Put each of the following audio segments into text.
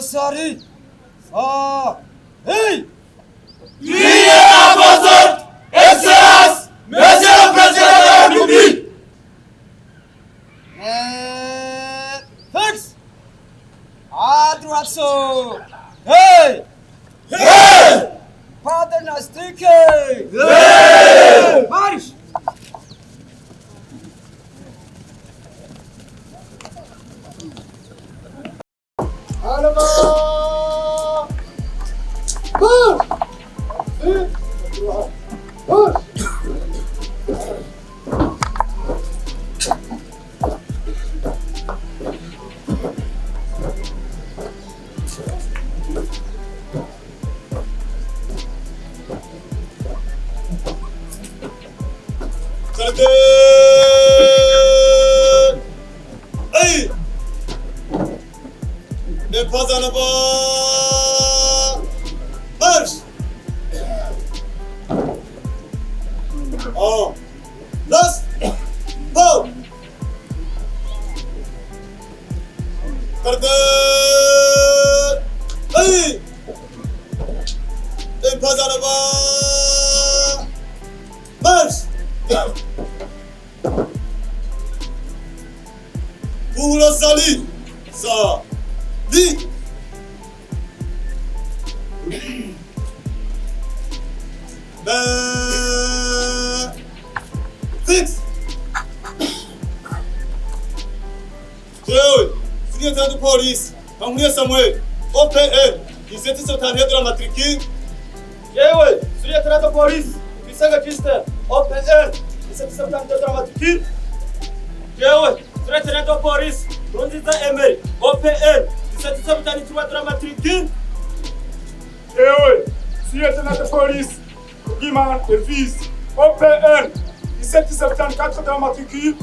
Sari. Hey! Priez à vos ordres, Excellence, Monsieur le Président de la République. Fix! À droite, so! Hey! Hey! Pardon à sticker! Hey! Marche! Allemand! Marche! Marche! Hey! Ne pas en avant! Marche! En place! Bon! Carte! Hey! Ne pas en avant! Marche! Pour le salut, ça dit. Mais fixe. Joey, secrétaire de police, Anglais Samuel, OPL, 17 septembre de la matricule. Joey, secrétaire de police, officier register, OPL, 17 septembre de la matricule. Joey, secrétaire de police, Ronzita Emery, OPL, 17 septembre de la matricule. Joey, secrétaire de police, Guiman et fils, OPL, 17 septembre de la matricule.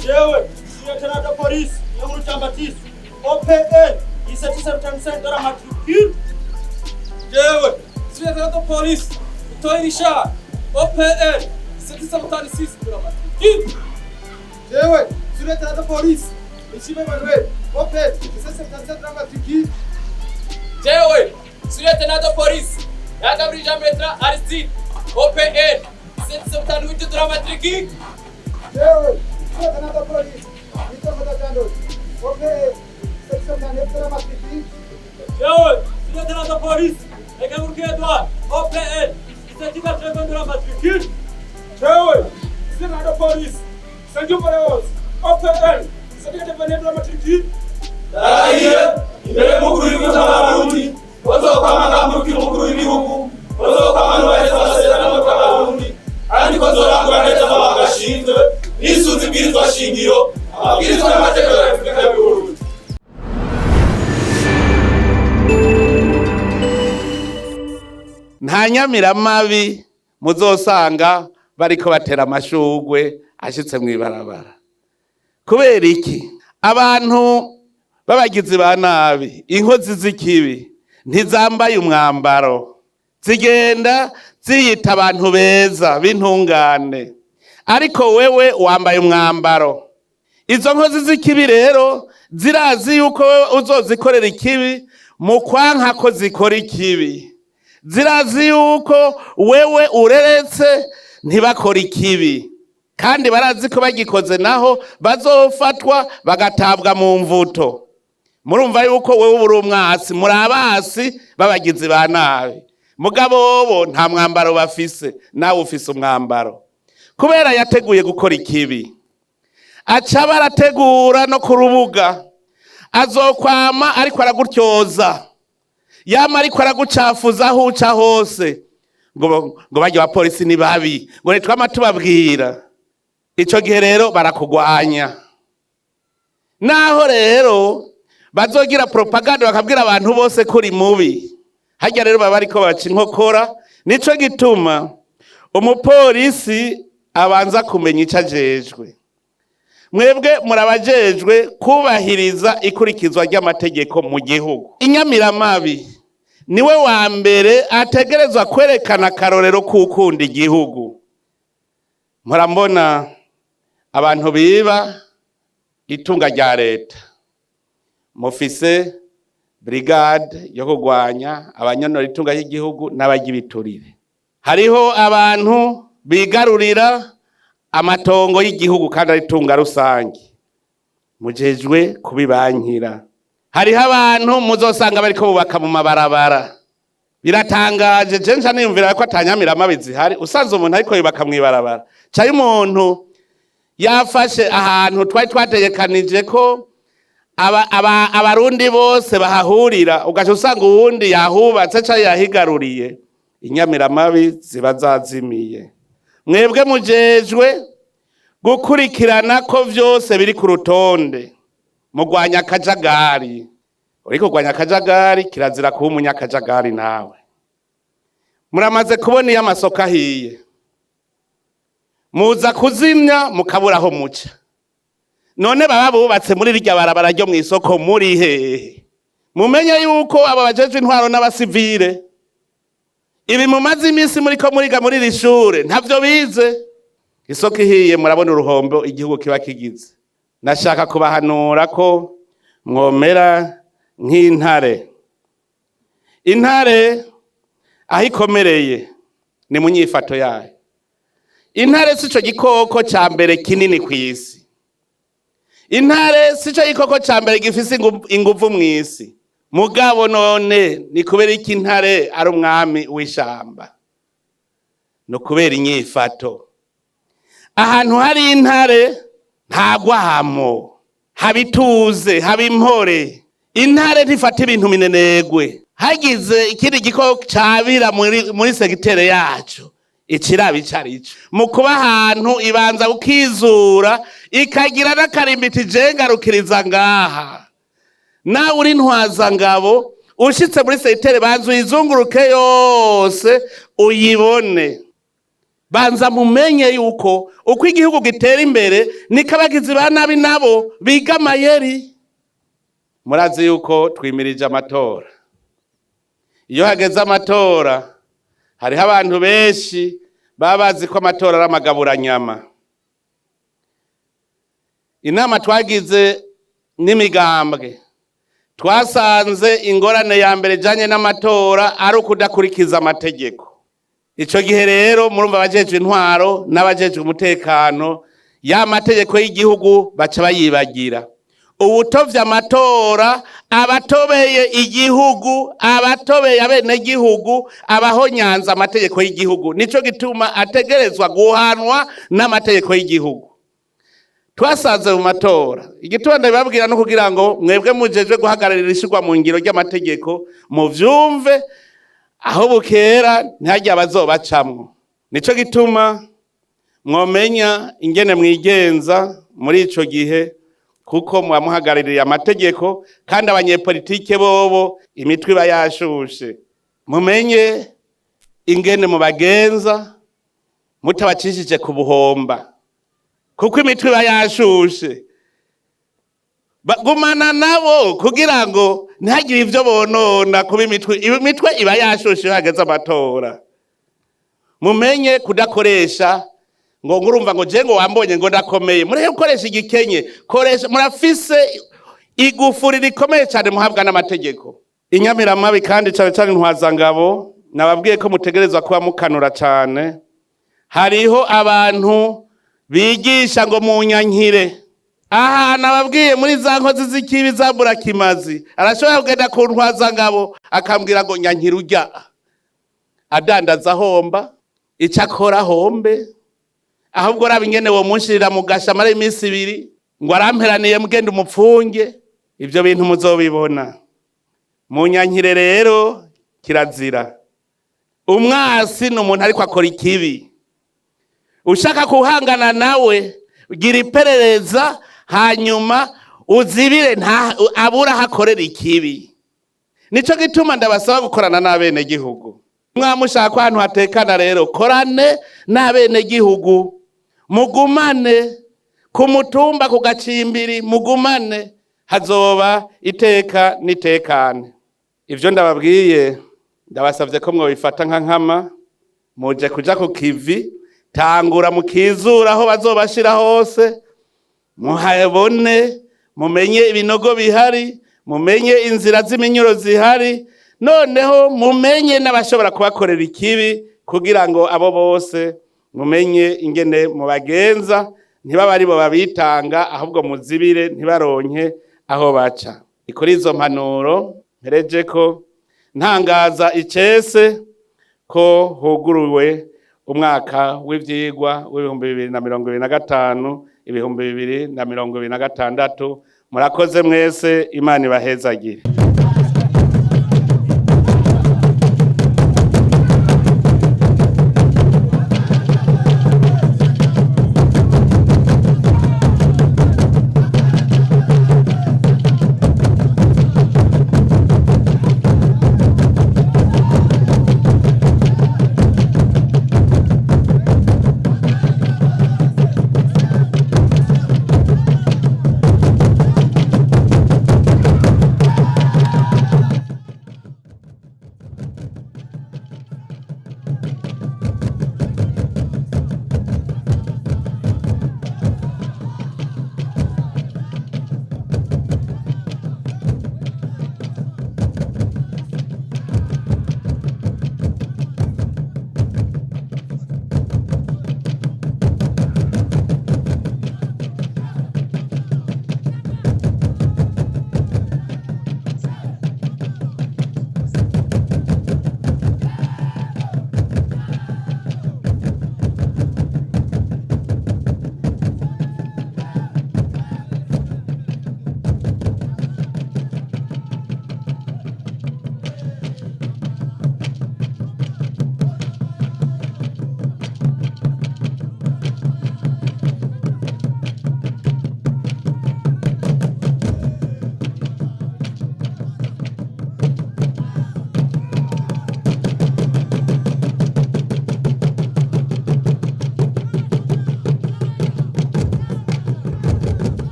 Joey, secrétaire de police, Yamour Jean-Baptiste, OPL, 17 septembre de la matricule. Joey, secrétaire de police, Toy Richard, OPL, 17 septembre de la matricule. Joey, secrétaire de police, Michel Emmanuel, OPL, 17 septembre de la matricule. Joey, secrétaire de police, Yagabri Jean-Bertrand Aristide, OPL, 17 septembre de la matricule. Joey, secrétaire de police, Victor Fodacando, OPL, 17 septembre de la matricule. Joey, secrétaire de police, Egamourki Edouard, OPL, 17 septembre de la matricule. Joey, secrétaire de police, Sergio Pareos, OPL, 17 septembre de la matricule. Darahiye, imbere mukuru w'igihugu cy'Abarundi, bazokwamagana mukuru w'igihugu, bazokwamagana baheza amasezerano y'Abarundi, kandi bazorangura neza amabanga ashinzwe, n'isuzi ibwirizwa shingiro, amabwirizwa n'amategeko ya Repubulika y'u Burundi. Nta nyamiramabi muzosanga bariko batera amashugwe ashitse mw'ibarabara. Kubera iki? Abantu b'abagizi ba nabi, inkozi z'ikibi ntizambaye umwambaro, zigenda ziyita abantu beza b'intungane, ariko wewe wambaye umwambaro. Izo nkozi z'ikibi rero zirazi yuko uzozikorera ikibi mu kwanka ko zikora ikibi, zirazi yuko wewe ureretse ntibakora ikibi, kandi barazi ko bagikoze naho bazofatwa bagatabwa mu mvuto. Murumva yuko wewe uri umwasi, muri abasi b'abagizi ba nabi, mugabo bo nta mwambaro bafise, nawe ufise umwambaro. Kubera yateguye gukora ikibi, aca barategura no ku rubuga, azokwama ariko aragutyoza, yama ariko aragucafuza aho uca hose, ngo bajya abapolisi ni babi, ngo nitwama tubabwira. Ico gihe rero barakugwanya. Naho rero bazogira propaganda bakabwira abantu bose kuri mubi, harya rero baba ariko baca inkokora. Nico gituma umupolisi abanza kumenya ico ajejwe. Mwebwe murabajejwe kubahiriza ikurikizwa ry'amategeko mu gihugu. Inyamiramabi niwe wa mbere ategerezwa kwerekana akarorero k'ukunda igihugu. Murambona abantu biba itunga rya leta, mufise brigade yo kurwanya abanyonora itunga ry'igihugu n'abarya ibiturire. Hariho abantu bigarurira amatongo y'igihugu kandi ari itunga rusange, mujejwe kubibankira. Hariho abantu muzosanga bariko bubaka mu mabarabara, biratangaje. Je nca niyumvira ko atanyamiramabi zihari, usanze umuntu ariko yubaka mw'ibarabara, caye umuntu yafashe ahantu twari twategekanije ko abarundi bose bahahurira, ugaca usanga uwundi yahubatse ca yahigaruriye. Inyamiramabi ziba zazimiye. Mwebwe mujejwe gukurikirana ko vyose biri ku rutonde, mugwanya akajagari. Uriko gwanya akajagari, kirazira kuba umunyakajagari nawe. Muramaze kubona iyo amasoko ahiye, muza kuzimya mukabura aho muca. None baba bubatse muri rirya barabara ryo mw'isoko muri hehe? Mumenye yuko abo bajejwe intwaro n'abasivile ibi mumaze iminsi muriko muriga muri iri shure ntavyo bize. Isoko ihiye murabona uruhombo igihugu kiba kigize. Nashaka kubahanura ko mwomera nk'intare. Intare aho ikomereye ni mu nyifato yayo. Intare sico gikoko ca mbere kinini kw'isi. Intare sico gikoko ca mbere gifise inguvu mw'isi. Mugabo none ni kubera iki intare ari umwami w'ishamba? No kubera inyifato. Ahantu hari intare ntagwamo, habituze, habimpore. Intare ntifata ibintu minenegwe. Hagize ikindi gikoko cabira muri segitere yacu, icirabi carico. Mu kuba ahantu ibanza ukizura, ikagira n'akarimbiti jengarukiriza ngaha. Na uri ntwaza ngabo, ushitse muri segitere banza uyizunguruke yose uyibone. Banza mumenye yuko uko igihugu gitera imbere niko abagizi ba nabi nabo biga amayeri. Murazi yuko twimirije amatora. Iyo hageze amatora, hariho abantu benshi baba bazi ko amatora ari amagaburanyama. Inama twagize n'imigambwe, twasanze ingorane ya mbere janye n'amatora ari ukudakurikiza amategeko. Ico gihe rero murumva abajejwe intwaro n'abajejwe umutekano ya mategeko y'igihugu baca bayibagira. Ubutovya amatora, abatobeye igihugu, abatobeye abenegihugu, abahonyanza amategeko y'igihugu. Nico gituma ategerezwa guhanwa n'amategeko y'igihugu. Twasanze mu matora, igituma ndabibabwira no kugira ngo mwebwe mujejwe guhagararira ishirwa mu ngiro ry'amategeko muvyumve, aho bukera ntihajya abazobacamwo. Nico gituma mwomenya ingene mwigenza muri ico gihe, kuko mwamuhagararira amategeko kandi abanyepolitike bobo imitwe iba yashushe. Mumenye ingene mubagenza mutabacishije ku buhomba, kuko imitwe iba yashushe. Gumana nabo kugira ngo ntihagire ivyo bonona, kuba imitwe iba yashushe hageze amatora. Mumenye kudakoresha ngo ngurumva ngo je ngo wambonye ngo ndakomeye. Mureke gukoresha igikenye, koresha murafise igufuri rikomeye cyane muhabwa n'amategeko. Inyamiramabi kandi cyane ntwaza ngabo, nababwiye ko mutegerezwa kuba mukanura cyane. Hariho abantu bigisha ngo munyankire. Aha nababwiye muri za nkozi z'ikibi za Burakimazi, arashobora kugenda ku ntwaza ngabo akambwira ngo nyankire urya, adandaza homba, icakora hombe. Ahubwo rabi ingene wo munshirira mu gashamara iminsi 2 ngo aramperaniye mugende umupfunge. Ivyo bintu muzobibona. Munyankire rero kirazira. Umwasi n'umuntu ariko akora ikibi. Ushaka kuhangana nawe gira iperereza, hanyuma uzibire abura hakorera ikibi. Nico gituma ndabasaba gukorana n'abene gihugu. Mwamushaka ko ahantu hatekana rero, korane n'abene gihugu. Mugumane ku mutumba ku gacimbiri, mugumane, hazoba iteka nitekane. Ivyo ndababwiye ndabasavye ko mwobifata nka nkama, muje kuja ku kivi, tangura mukizura aho bazobashira hose, muhabone, mumenye ibinogo bihari, mumenye inzira z'iminyuro zihari, noneho mumenye n'abashobora kubakorera ikibi, kugira ngo abo bose mumenye ingene mubagenza, ntibaba ari bo babitanga, ahubwo muzibire ntibaronke aho baca. Kuri izo mpanuro mpereje ko ntangaza icese ko huguruwe umwaka w'ivyigwa w'2025 2026. Murakoze mwese, Imana ibahezagire.